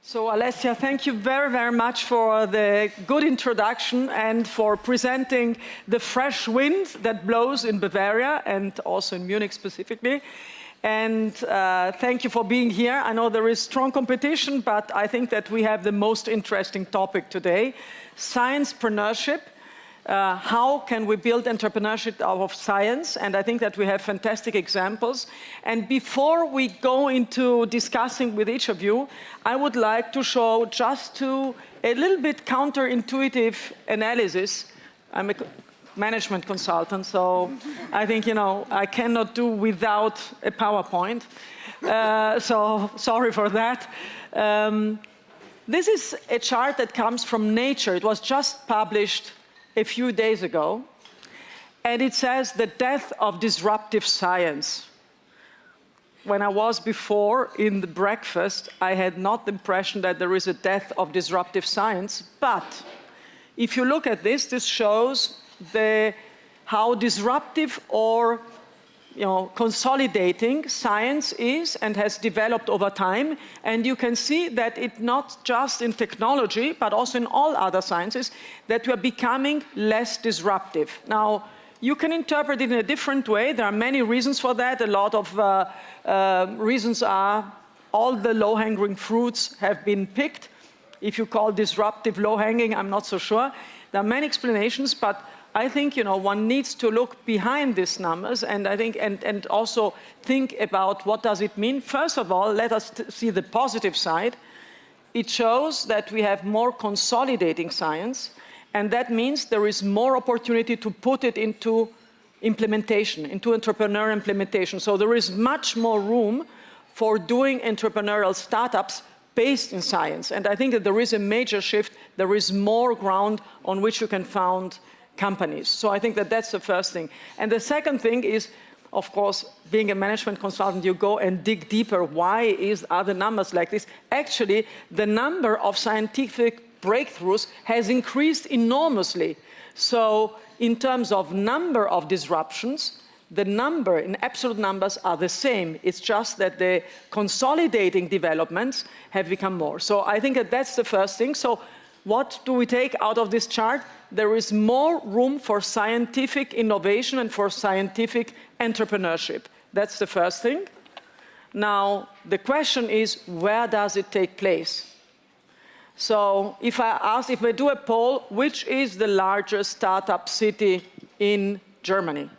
So Alessia, thank you very, very much for the good introduction and for presenting the fresh wind that blows in Bavaria and also in Munich specifically. And thank you for being here. I know there is strong competition, but I think that we have the most interesting topic today, SciencePreneurship. How can we build entrepreneurship out of science? And I think that we have fantastic examples. And before we go into discussing with each of you, I would like to show just a little bit counterintuitive analysis. I'm a management consultant, so I think, I cannot do without a PowerPoint. So sorry for that. This is a chart that comes from Nature. It was just published a few days ago, and it says the death of disruptive science. When I was before in the breakfast, I had not the impression that there is a death of disruptive science, but if you look at this, this shows how disruptive or consolidating science is and has developed over time. And you can see that it's not just in technology, but also in all other sciences, that we are becoming less disruptive. Now, you can interpret it in a different way. There are many reasons for that. A lot of reasons are all the low-hanging fruits have been picked. If you call disruptive low-hanging, I'm not so sure. There are many explanations, but I think one needs to look behind these numbers, and I think and also think about what does it mean. First of all, let us see the positive side. It shows that we have more consolidating science, and that means there is more opportunity to put it into implementation, into entrepreneurial implementation. So there is much more room for doing entrepreneurial startups based in science, and I think that there is a major shift. There is more ground on which you can found companies. So I think that that's the first thing. And the second thing is, of course, being a management consultant, you go and dig deeper. Why are the numbers like this? Actually, the number of scientific breakthroughs has increased enormously. So in terms of number of disruptions, the number in absolute numbers are the same. It's just that the consolidating developments have become more. So I think that that's the first thing. So what do we take out of this chart? There is more room for scientific innovation and for scientific entrepreneurship. That's the first thing. Now, the question is, where does it take place? So if I do a poll, which is the largest startup city in Germany?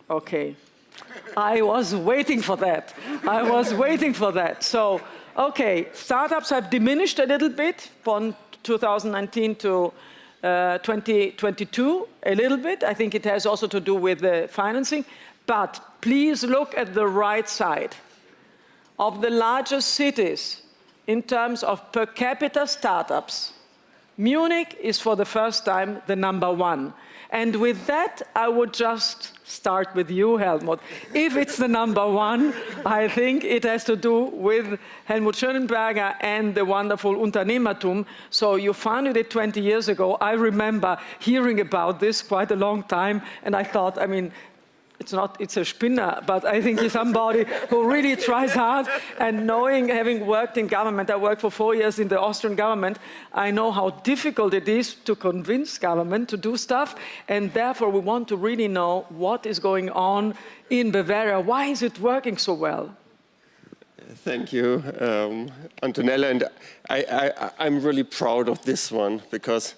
Okay. I was waiting for that. So, okay, startups have diminished a little bit from 2019 to 2022, a little bit. I think it has also to do with the financing. But please look at the right side. Of the largest cities in terms of per capita startups, Munich is for the first time the #1. And with that, I would just start with you, Helmut. If it's the #1, I think it has to do with Helmut Schönenberger and the wonderful UnternehmerTUM. So you founded it 20 years ago. I remember hearing about this quite a long time, and I thought, it's a spinner, but I think he's somebody who really tries hard. And having worked in government, I worked for 4 years in the Austrian government, I know how difficult it is to convince government to do stuff. And therefore, we want to really know what is going on in Bavaria. Why is it working so well? Thank you, Antonella. And I'm really proud of this one because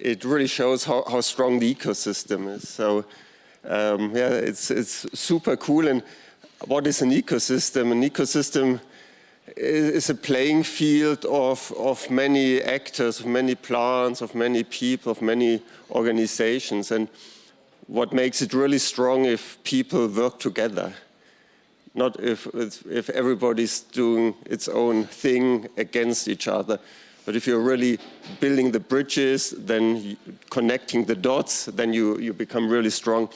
it really shows how strong the ecosystem is. So. It's super cool. And what is an ecosystem? An ecosystem is a playing field of many actors, of many plants, of many people, of many organizations. And what makes it really strong if people work together, not if everybody's doing its own thing against each other. But if you're really building the bridges, then connecting the dots, then you become really strong.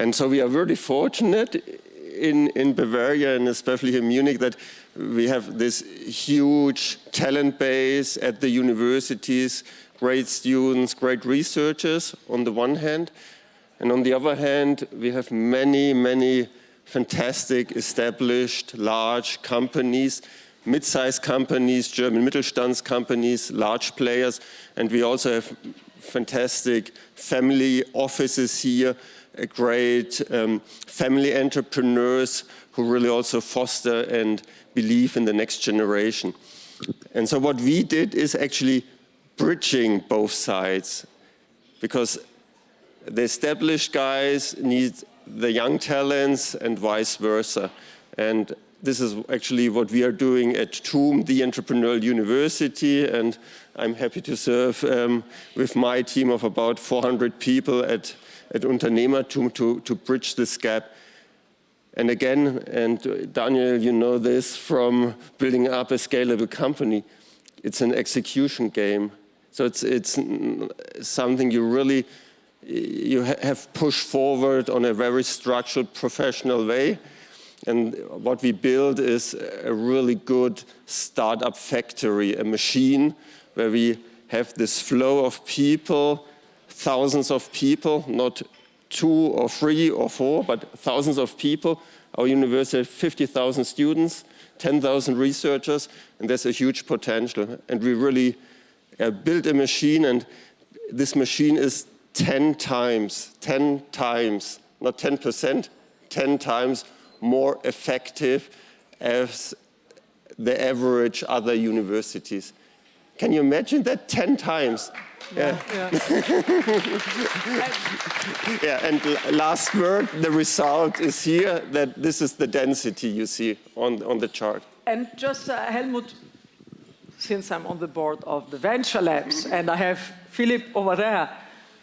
And so we are really fortunate in Bavaria, and especially in Munich, that we have this huge talent base at the universities, great students, great researchers on the one hand. And on the other hand, we have many fantastic, established, large companies, mid-sized companies, German Mittelstands companies, large players, and we also have fantastic family offices here, great family entrepreneurs who really also foster and believe in the next generation. And so what we did is actually bridging both sides, because the established guys need the young talents and vice versa. And this is actually what we are doing at TUM, the Entrepreneurial University, and I'm happy to serve with my team of about 400 people at UnternehmerTUM to bridge this gap. And again, and Daniel, you know this from building up a scalable company, it's an execution game. So it's something you have pushed forward on a very structured, professional way. And what we build is a really good startup factory, a machine where we have this flow of people, thousands of people, not 2 or 3 or 4, but thousands of people. Our university has 50,000 students, 10,000 researchers, and there's a huge potential. And we really built a machine, and this machine is 10 times, not 10%, 10 times more effective as the average other universities. Can you imagine that? 10 times. Yeah. Yeah, and last word, the result is here, that this is the density you see on the chart. And just Helmut, since I'm on the board of the Venture Labs, and I have Philip over there,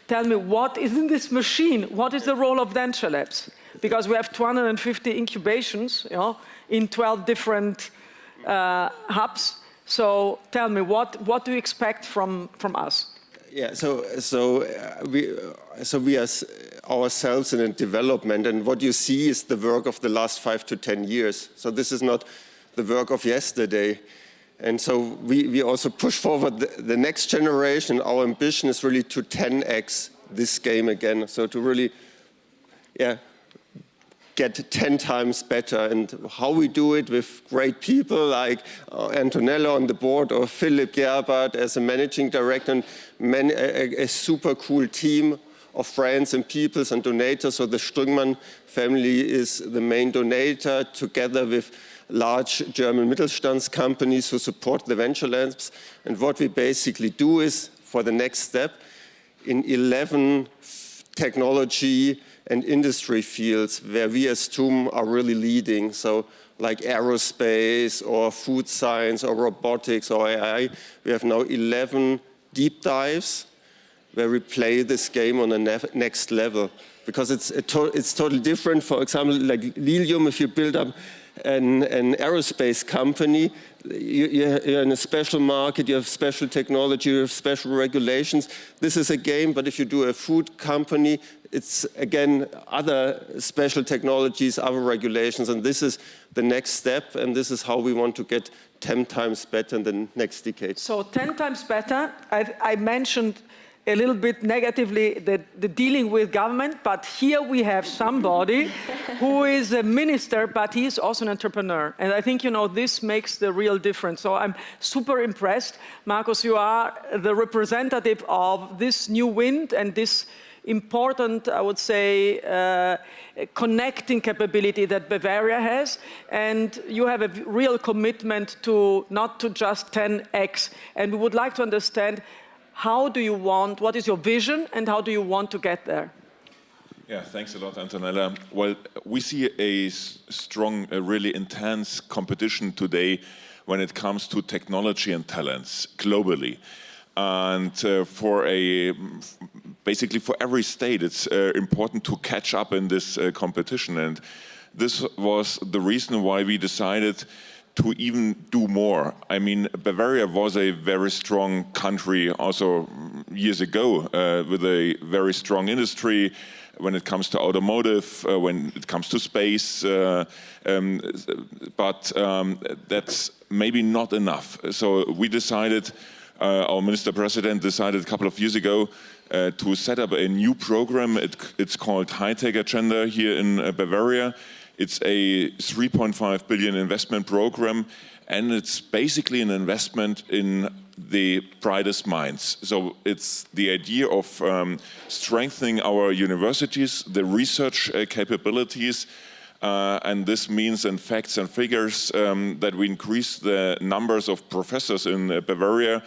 tell me, what is in this machine? What is the role of Venture Labs? Because we have 250 incubations, in 12 different hubs. So tell me, what do you expect from us? Yeah, so we are ourselves in a development, and what you see is the work of the last 5 to 10 years. So this is not the work of yesterday. And so we also push forward the next generation. Our ambition is really to 10x this game again. So to really, get 10 times better. And how we do it with great people like Antonella on the board, or Philip Gerbert as a managing director, and a super cool team of friends and peoples and donators. So the Strüngmann family is the main donator, together with large German Mittelstands companies who support the Venture Labs. And what we basically do is, for the next step, in 11 technology and industry fields where we as TUM are really leading, so like aerospace or food science or robotics or AI, we have now 11 deep dives where we play this game on the next level. Because it's totally different. For example, like Lilium, if you build up an aerospace company, you're in a special market, you have special technology, you have special regulations. This is a game, but if you do a food company, it's, again, other special technologies, other regulations, and this is the next step, and this is how we want to get 10 times better in the next decade. So 10 times better. I mentioned a little bit negatively the dealing with government, but here we have somebody who is a minister, but he is also an entrepreneur. And I think, this makes the real difference. So I'm super impressed. Markus, you are the representative of this new wind and this important, I would say, connecting capability that Bavaria has. And you have a real commitment to not to just 10x. And we would like to understand, what is your vision, and how do you want to get there? Yeah, thanks a lot, Antonella. Well, we see a strong, really intense competition today when it comes to technology and talents globally. And basically for every state, it's important to catch up in this competition. And this was the reason why we decided to even do more. I mean, Bavaria was a very strong country also years ago, with a very strong industry when it comes to automotive, when it comes to space, but that's maybe not enough. So we decided, our Minister President decided a couple of years ago to set up a new program. It's called High Tech Agenda here in Bavaria. It's a 3.5 billion investment program, and it's basically an investment in the brightest minds. So it's the idea of strengthening our universities, the research capabilities, and this means in facts and figures that we increase the numbers of professors in Bavaria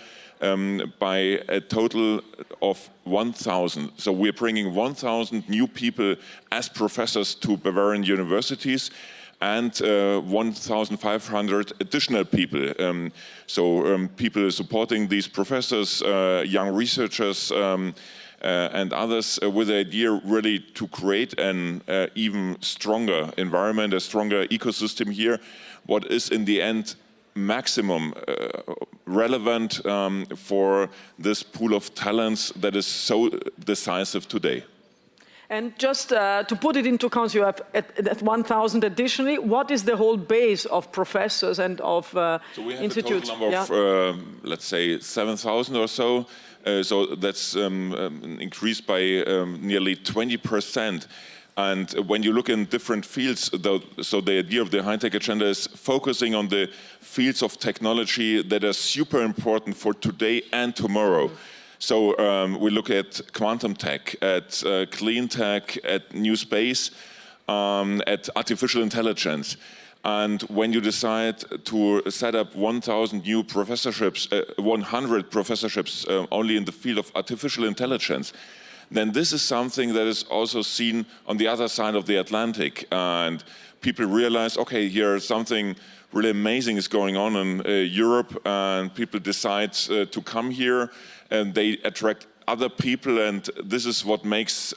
by a total of 1,000. So we're bringing 1,000 new people as professors to Bavarian universities, and 1,500 additional people. People supporting these professors, young researchers, and others with the idea really to create an even stronger environment, a stronger ecosystem here, what is in the end maximum relevant for this pool of talents that is so decisive today. And just to put it into context, you have at 1,000 additionally. What is the whole base of professors and of institutes? So we have a total number of, let's say, 7,000 or so. So that's increased by nearly 20%. And when you look in different fields, so the idea of the high-tech agenda is focusing on the fields of technology that are super important for today and tomorrow. So we look at quantum tech, at clean tech, at new space, at artificial intelligence. And when you decide to set up 1,000 new professorships, 100 professorships only in the field of artificial intelligence, then this is something that is also seen on the other side of the Atlantic. And people realize, okay, here something really amazing is going on in Europe, and people decide to come here, and they attract other people, and this is what makes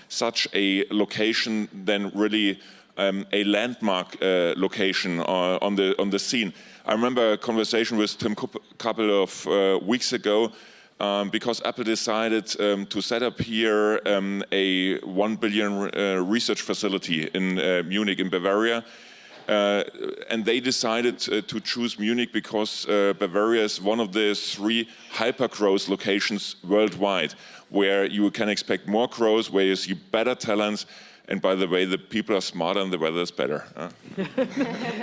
such a location then really a landmark location on the scene. I remember a conversation with Tim a couple of weeks ago, because Apple decided to set up here a 1 billion research facility in Munich in Bavaria. And they decided to choose Munich because Bavaria is one of the 3 hyper-growth locations worldwide, where you can expect more growth, where you see better talents, and by the way, the people are smarter and the weather is better.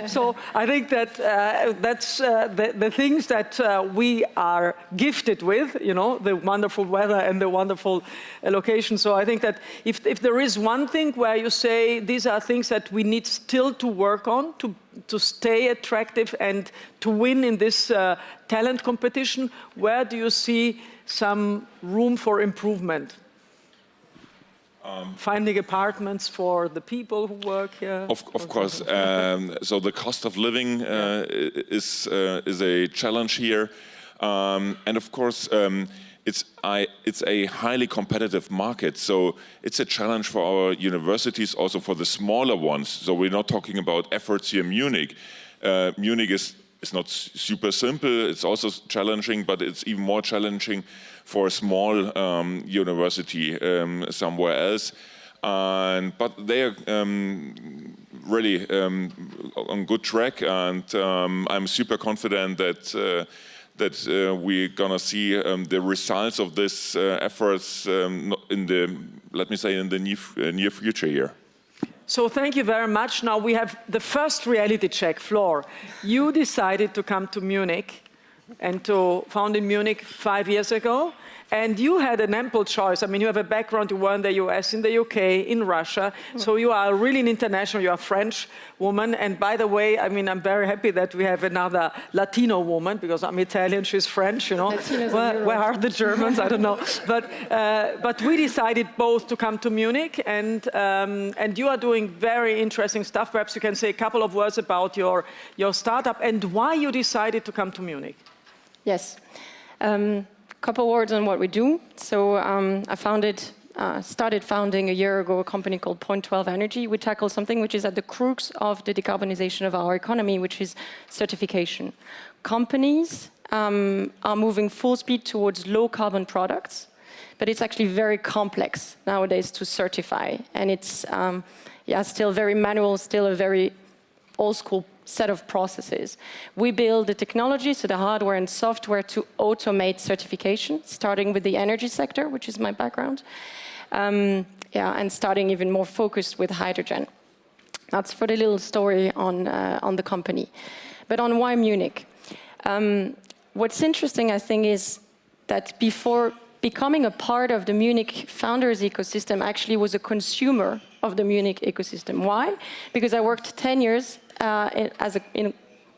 So I think that that's the things that we are gifted with, you know, the wonderful weather and the wonderful location. So I think that if there is one thing where you say these are things that we need still to work on to stay attractive and to win in this talent competition, where do you see some room for improvement? Finding apartments for the people who work here. Of course. So the cost of living is a challenge here, and of course it's a highly competitive market. So it's a challenge for our universities, also for the smaller ones. So we're not talking about efforts here in Munich. Munich is not super simple. It's also challenging, but it's even more challenging for a small university somewhere else. But they are really on good track, and I'm super confident that we're gonna see the results of this efforts in the, let me say, in the near future here. So thank you very much. Now we have the first reality check. Flore, you decided to come to Munich and to found in Munich 5 years ago. And you had an ample choice. I mean, you have a background, you were in the US, in the UK, in Russia. So you are really an international, you're a French woman. And by the way, I mean, I'm very happy that we have another Latino woman, because I'm Italian, she's French, you know. Where are the Germans? I don't know. But we decided both to come to Munich, and you are doing very interesting stuff. Perhaps you can say a couple of words about your startup and why you decided to come to Munich. Yes. Couple words on what we do. So I started founding a year ago a company called Point 12 Energy. We tackle something which is at the crux of the decarbonization of our economy, which is certification. Companies are moving full speed towards low carbon products, but it's actually very complex nowadays to certify. And it's still very manual, still a very old school set of processes. We build the technology, so the hardware and software, to automate certification, starting with the energy sector, which is my background, and starting even more focused with hydrogen. That's for the little story on the company. But on why Munich? What's interesting, I think, is that before becoming a part of the Munich founders ecosystem, I actually was a consumer of the Munich ecosystem. Why? Because I worked 10 years in a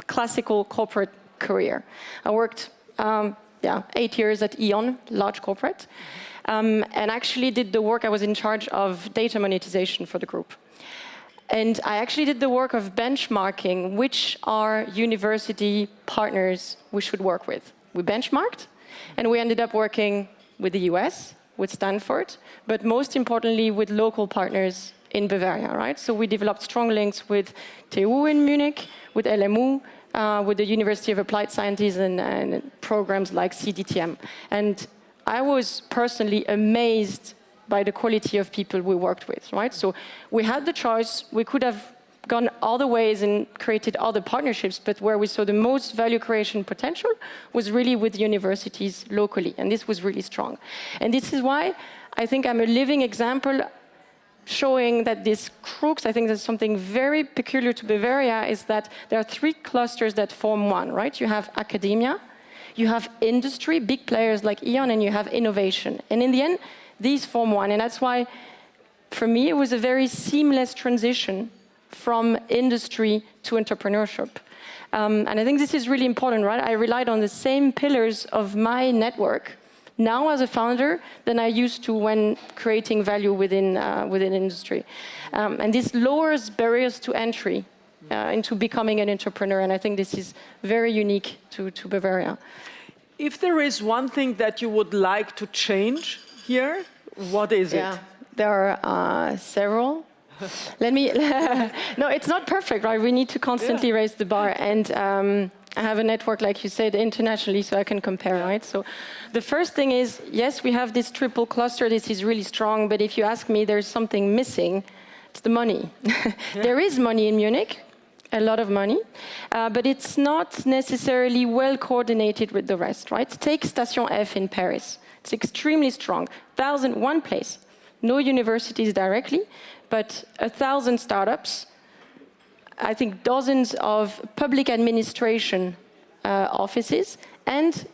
classical corporate career. I worked 8 years at E.ON, large corporate, and actually did the work. I was in charge of data monetization for the group. And I actually did the work of benchmarking which are university partners we should work with. We benchmarked, and we ended up working with the US, with Stanford, but most importantly with local partners in Bavaria, right? So we developed strong links with TU in Munich, with LMU, with the University of Applied Sciences and programs like CDTM. And I was personally amazed by the quality of people we worked with, right? So we had the choice. We could have gone other ways and created other partnerships, but where we saw the most value creation potential was really with universities locally, and this was really strong. And this is why I think I'm a living example showing that this crux, I think there's something very peculiar to Bavaria, is that there are 3 clusters that form one, right? You have academia, you have industry, big players like E.ON, and you have innovation. And in the end, these form one, and that's why, for me, it was a very seamless transition from industry to entrepreneurship. And I think this is really important, right? I relied on the same pillars of my network now as a founder than I used to when creating value within industry. And this lowers barriers to entry into becoming an entrepreneur, and I think this is very unique to Bavaria. If there is one thing that you would like to change here, what is it? There are several. No, it's not perfect, right? We need to constantly raise the bar. And I have a network, like you said, internationally, so I can compare, right? So the first thing is, yes, we have this triple cluster. This is really strong. But if you ask me, there's something missing. It's the money. There is money in Munich, a lot of money, but it's not necessarily well coordinated with the rest, right? Take Station F in Paris. It's extremely strong. 1,001 place. No universities directly, but 1,000 startups. I think dozens of public administration offices and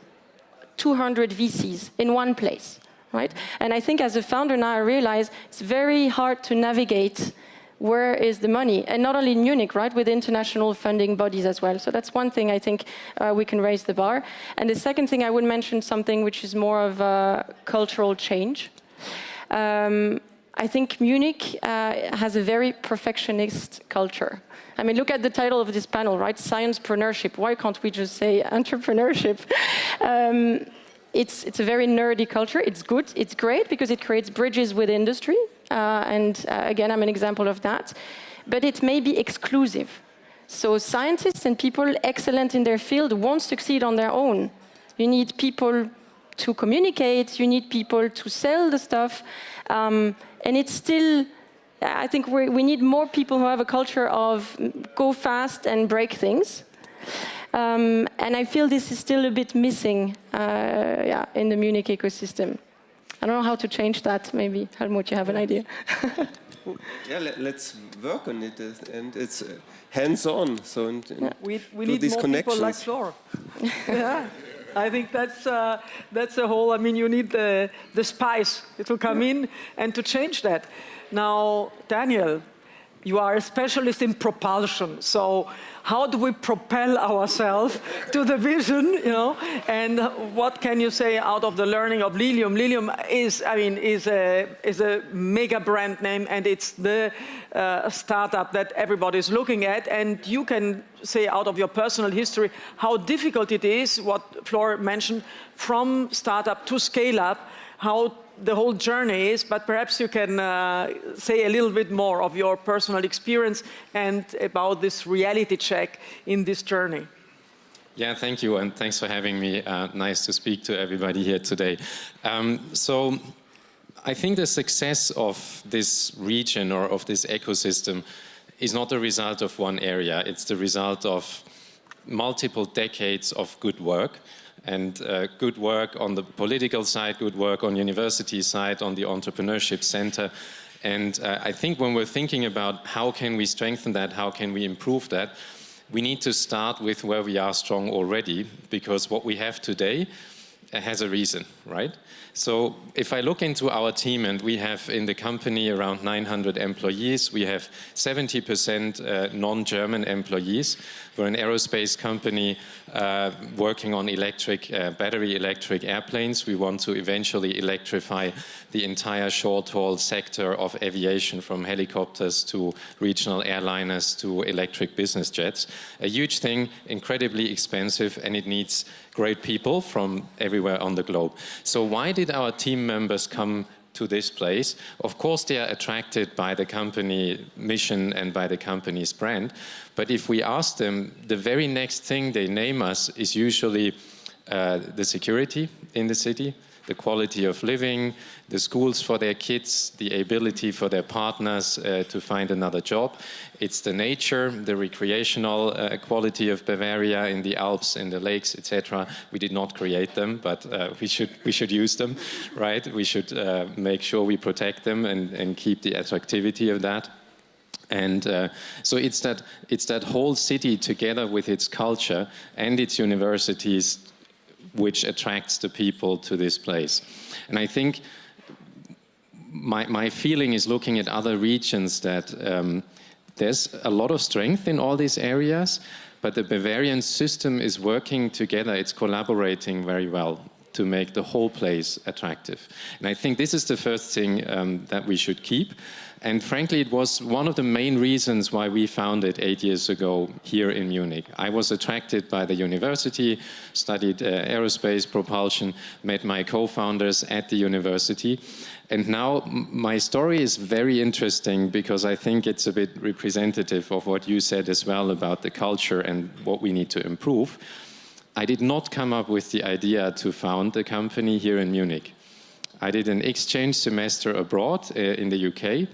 200 VCs in one place, right? And I think as a founder now I realize it's very hard to navigate where is the money, and not only in Munich, right, with international funding bodies as well. So that's one thing I think we can raise the bar. And the second thing, I would mention something which is more of a cultural change. I think Munich has a very perfectionist culture. I mean, look at the title of this panel, right? SciencePreneurship. Why can't we just say entrepreneurship? It's a very nerdy culture. It's good. It's great because it creates bridges with industry. Again, I'm an example of that. But it may be exclusive. So scientists and people excellent in their field won't succeed on their own. You need people to communicate. You need people to sell the stuff. And it's still, I think we need more people who have a culture of go fast and break things. And I feel this is still a bit missing in the Munich ecosystem. I don't know how to change that. Maybe, Helmut, you have an idea. Let's work on it, and it's hands-on. So we need more people like Flore. I think that's the whole. I mean, you need the spice to come in and to change that. Now, Daniel, you are a specialist in propulsion. So, how do we propel ourselves to the vision? You know, and what can you say out of the learning of Lilium? Lilium is a mega brand name, and it's the startup that everybody is looking at. And you can say out of your personal history how difficult it is, what Flore mentioned, from startup to scale up, how the whole journey is, but perhaps you can say a little bit more of your personal experience and about this reality check in this journey. Yeah, thank you, and thanks for having me. Nice to speak to everybody here today. So I think the success of this region or of this ecosystem is not the result of one area. It's the result of multiple decades of good work. And good work on the political side, good work on university side, on the entrepreneurship center. And I think when we're thinking about how can we strengthen that, how can we improve that, we need to start with where we are strong already, because what we have today has a reason, right? So if I look into our team, and we have in the company around 900 employees, we have 70% non-German employees. We're an aerospace company working on battery electric airplanes. We want to eventually electrify the entire short-haul sector of aviation, from helicopters to regional airliners to electric business jets. A huge thing, incredibly expensive, and it needs great people from everywhere on the globe. So why did our team members come to this place? Of course, they are attracted by the company mission and by the company's brand. But if we ask them, the very next thing they name us is usually the security in the city, the quality of living, the schools for their kids, the ability for their partners to find another job. It's the nature, the recreational quality of Bavaria in the Alps, in the lakes, etc. We did not create them, but we should use them, right? We should make sure we protect them and keep the attractivity of that. And so it's that whole city together with its culture and its universities which attracts the people to this place. And I think my feeling is, looking at other regions, that there's a lot of strength in all these areas, but the Bavarian system is working together, it's collaborating very well to make the whole place attractive. And I think this is the first thing that we should keep. And frankly, it was one of the main reasons why we founded 8 years ago here in Munich. I was attracted by the university, studied aerospace propulsion, met my co-founders at the university. And now my story is very interesting, because I think it's a bit representative of what you said as well about the culture and what we need to improve. I did not come up with the idea to found the company here in Munich. I did an exchange semester abroad in the UK,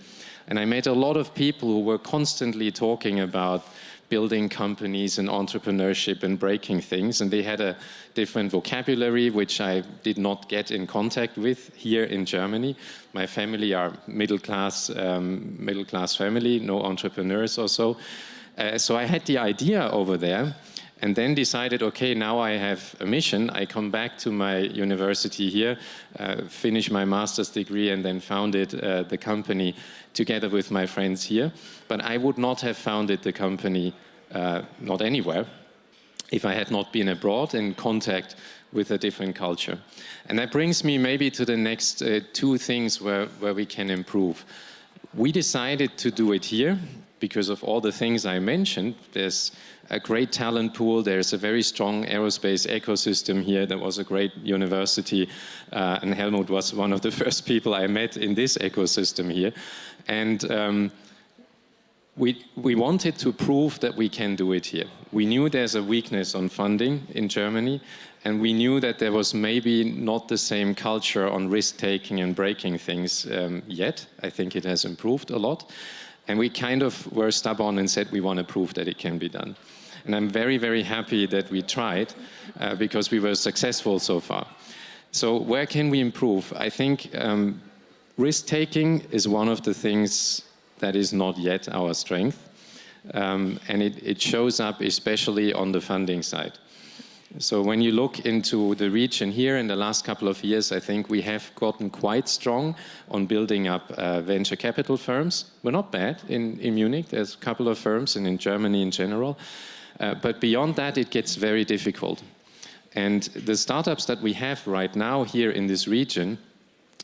and I met a lot of people who were constantly talking about building companies and entrepreneurship and breaking things, and they had a different vocabulary which I did not get in contact with here in Germany. My family are middle class family, no entrepreneurs or so. So I had the idea over there, and then decided, okay, now I have a mission. I come back to my university here, finish my master's degree, and then founded the company together with my friends here. But I would not have founded the company, not anywhere, if I had not been abroad in contact with a different culture. And that brings me maybe to the next two things where we can improve. We decided to do it here because of all the things I mentioned. There's a great talent pool. There's a very strong aerospace ecosystem here. There was a great university, and Helmut was one of the first people I met in this ecosystem here. And we wanted to prove that we can do it here. We knew there's a weakness on funding in Germany, and we knew that there was maybe not the same culture on risk-taking and breaking things yet. I think it has improved a lot. And we kind of were stubborn and said we want to prove that it can be done. And I'm very, very happy that we tried, because we were successful so far. So where can we improve? I think risk-taking is one of the things that is not yet our strength. And it shows up especially on the funding side. So when you look into the region here in the last couple of years, I think we have gotten quite strong on building up venture capital firms. We're not bad in Munich. There's a couple of firms, and in Germany in general. But beyond that, it gets very difficult. And the startups that we have right now here in this region,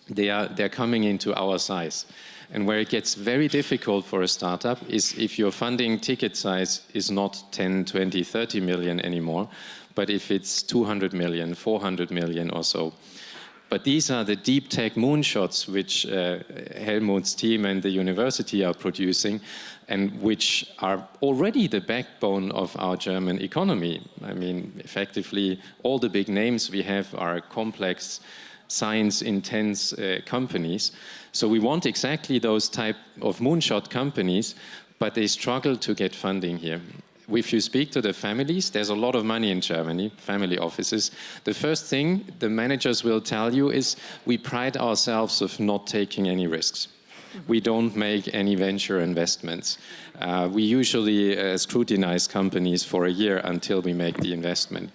they're coming into our size. And where it gets very difficult for a startup is if your funding ticket size is not 10, 20, 30 million anymore, but if it's 200 million, 400 million or so. But these are the deep tech moonshots which Helmut's team and the university are producing, and which are already the backbone of our German economy. I mean, effectively, all the big names we have are complex, science-intense companies. So we want exactly those type of moonshot companies, but they struggle to get funding here. If you speak to the families, there's a lot of money in Germany, family offices. The first thing the managers will tell you is we pride ourselves of not taking any risks. we don't make any venture investments. We usually scrutinize companies for a year until we make the investment.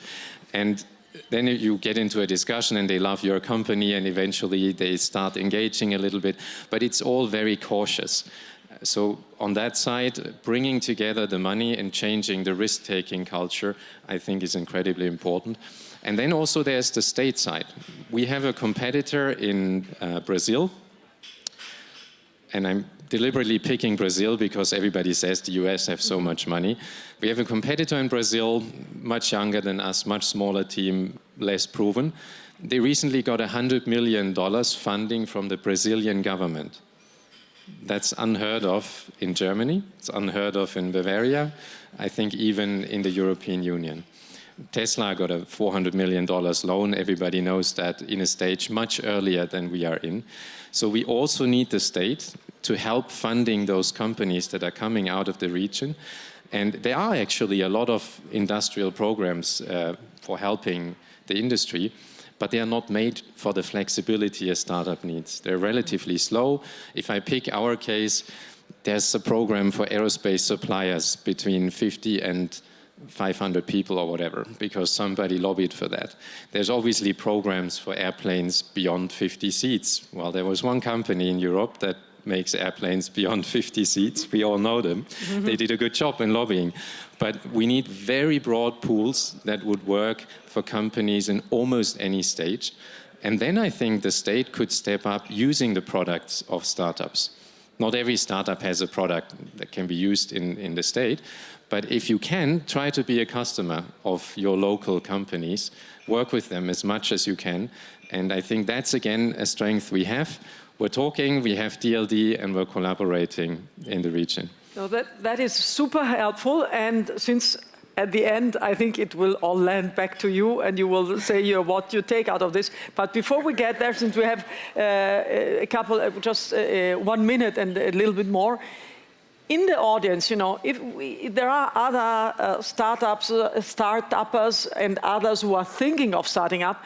And then you get into a discussion and they love your company and eventually they start engaging a little bit, but it's all very cautious. So on that side, bringing together the money and changing the risk-taking culture, I think is incredibly important. And then also there's the state side. We have a competitor in Brazil, and I'm deliberately picking Brazil because everybody says the US have so much money. We have a competitor in Brazil, much younger than us, much smaller team, less proven. They recently got $100 million funding from the Brazilian government. That's unheard of in Germany. It's unheard of in Bavaria. I think even in the European Union. Tesla got a $400 million loan. Everybody knows that in a stage much earlier than we are in. So we also need the state to help funding those companies that are coming out of the region. And there are actually a lot of industrial programs for helping the industry, but they are not made for the flexibility a startup needs. They're relatively slow. If I pick our case, there's a program for aerospace suppliers between 50 and 500 people or whatever, because somebody lobbied for that. There's obviously programs for airplanes beyond 50 seats. Well, there was one company in Europe that makes airplanes beyond 50 seats. We all know them. Mm-hmm. They did a good job in lobbying. But we need very broad pools that would work for companies in almost any stage. And then I think the state could step up using the products of startups. Not every startup has a product that can be used in the state. But if you can, try to be a customer of your local companies. Work with them as much as you can. And I think that's, again, a strength we have. We're talking, we have DLD, and we're collaborating in the region. No, that is super helpful. And since at the end, I think it will all land back to you, and you will say what you take out of this. But before we get there, since we have a couple, just 1 minute and a little bit more, in the audience, if there are other startuppers and others who are thinking of starting up,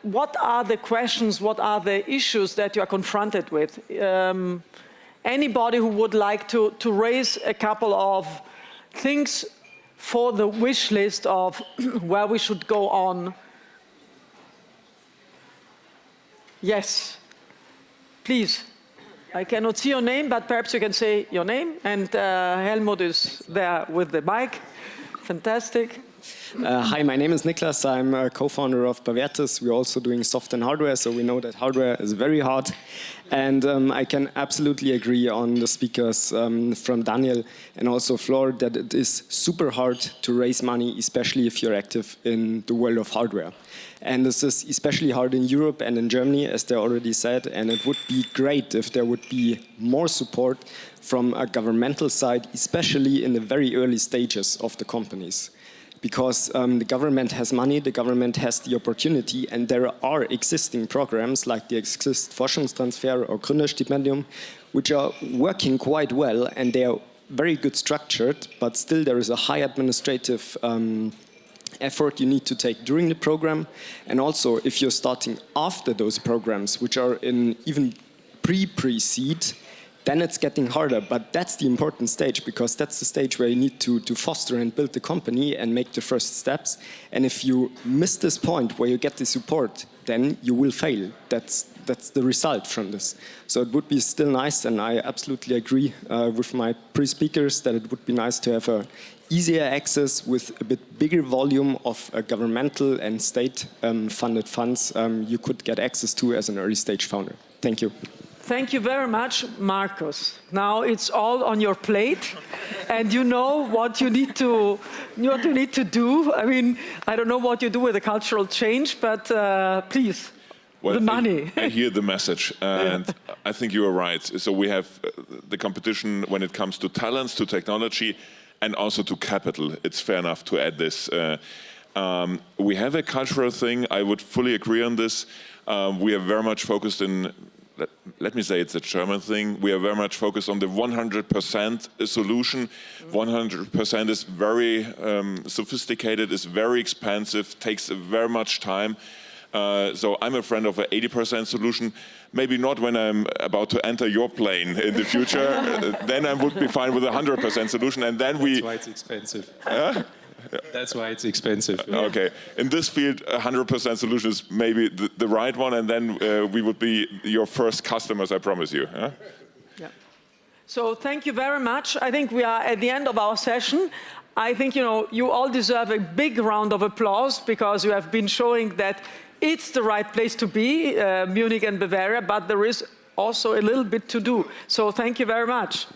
what are the questions, what are the issues that you are confronted with? Anybody who would like to raise a couple of things for the wish list of where we should go on? Yes, please. I cannot see your name, but perhaps you can say your name. And Helmut is there with the mic. Fantastic. Hi, my name is Niklas. I'm a co-founder of Bavertis. We're also doing soft and hardware, so we know that hardware is very hard. And I can absolutely agree on the speakers from Daniel and also Flore that it is super hard to raise money, especially if you're active in the world of hardware. And this is especially hard in Europe and in Germany, as they already said, and it would be great if there would be more support from a governmental side, especially in the very early stages of the companies. Because the government has money, the government has the opportunity, and there are existing programs like the Exist Forschungstransfer or Gründerstipendium, which are working quite well, and they are very good structured, but still there is a high administrative effort you need to take during the program. And also, if you're starting after those programs, which are in even pre-seed, then it's getting harder. But that's the important stage, because that's the stage where you need to foster and build the company and make the first steps. And if you miss this point where you get the support, then you will fail. That's the result from this. So it would be still nice, and I absolutely agree with my pre-speakers that it would be nice to have a easier access with a bit bigger volume of governmental and state-funded funds you could get access to as an early-stage founder. Thank you. Thank you very much, Markus. Now it's all on your plate, and you know what you need to do. I mean, I don't know what you do with the cultural change, but please, well, the money. I hear the message, and I think you are right. So we have the competition when it comes to talents, to technology, and also to capital. It's fair enough to add this. We have a cultural thing. I would fully agree on this. We are very much focused in, let me say it's a German thing, we are very much focused on the 100% solution. 100% is very sophisticated, is very expensive, takes very much time. So I'm a friend of an 80% solution. Maybe not when I'm about to enter your plane in the future. Then I would be fine with a 100% solution, and then That's why it's expensive. That's why it's expensive. Okay. In this field, a 100% solution is maybe the right one, and then we would be your first customers, I promise you. Yeah. So thank you very much. I think we are at the end of our session. I think you all deserve a big round of applause because you have been showing that it's the right place to be, Munich and Bavaria, but there is also a little bit to do. So thank you very much.